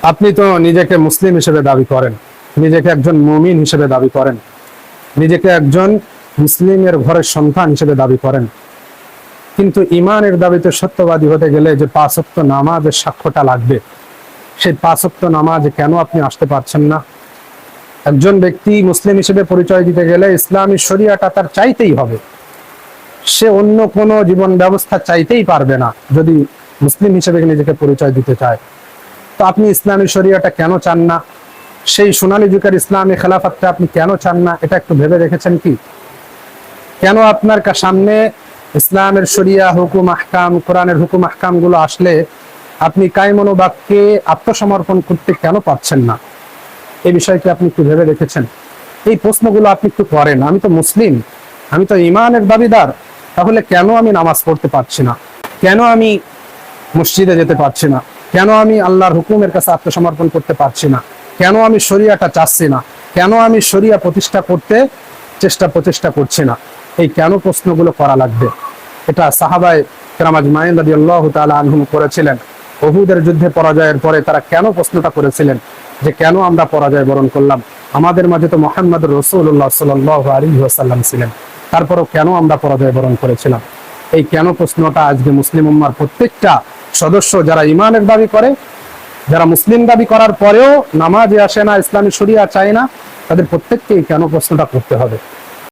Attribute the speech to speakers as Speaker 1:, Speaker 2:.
Speaker 1: আপনি তো নিজেকে মুসলিম হিসেবে দাবি করেন, নিজেকে একজন মুমিন হিসেবে দাবি করেন, নিজেকে একজন মুসলিমের ঘরের সন্তান হিসেবে দাবি করেন, কিন্তু ইমানের দাবিতে সত্যবাদী হতে গেলে যে 5 ওয়াক্ত নামাজের সাক্ষ্যটা লাগবে, সেই 5 ওয়াক্ত নামাজ কেন আপনি আসতে পারছেন না? একজন ব্যক্তি মুসলিম হিসেবে পরিচয় দিতে গেলে ইসলামী শরিয়াটা তার চাইতেই হবে। সে অন্য কোনো জীবন ব্যবস্থা চাইতেই পারবে না যদি মুসলিম হিসেবে নিজেকে পরিচয় দিতে চায়। তো আপনি ইসলামী শরিয়াটা কেন চান না? সেই সোনালী যুগের ইসলামী খেলাফতটা আপনি কেন চান না? এটা একটু ভেবে দেখেছেন কি? কেন আপনার সামনে ইসলামের শরিয়া হুকুম আহকাম, কোরআনের হুকুম আহকাম গুলো আসলে আপনি কায়মনোবাক্যে আত্মসমর্পণ করতে কেন পারছেন না? এই বিষয়টি আপনি একটু ভেবে দেখেছেন? এই প্রশ্নগুলো আপনি একটু করেন। আমি তো মুসলিম, আমি তো ইমানের দাবিদার, তাহলে কেন আমি নামাজ পড়তে পারছি না? কেন আমি মসজিদে যেতে পারছি না? কেন আমি আল্লাহর হুকুমের কাছে আত্মসমর্পণ করতে পারছি না? কেন আমি শরিয়াটা চাচ্ছি না? কেন আমি শরিয়া প্রতিষ্ঠা করতে প্রচেষ্টা করছি না? এই কেন প্রশ্নগুলো করা লাগবে? এটা সাহাবায়ে কেরাম আজমাইন রাদিয়াল্লাহু তাআলা আনহুম করেছিলেন। উহুদের যুদ্ধে পরাজয়ের পরে তারা কেন প্রশ্নটা করেছিলেন যে কেন আমরা পরাজয় বরণ করলাম? আমাদের মাঝে তো মুহাম্মদুর রাসূলুল্লাহ সাল্লাল্লাহু আলাইহি ওয়াসাল্লাম ছিলেন, তারপরও কেন আমরা পরাজয় বরণ করেছিলাম? এই কেন প্রশ্নটা আজকে মুসলিম উম্মার প্রত্যেকটা সদস্য, যারা ইমানের দাবি করে, যারা মুসলিম দাবি করার পরেও নামাজে আসে না, ইসলামী শরিয়া চায় না, তাদের প্রত্যেককেই কেন প্রশ্নটা করতে হবে।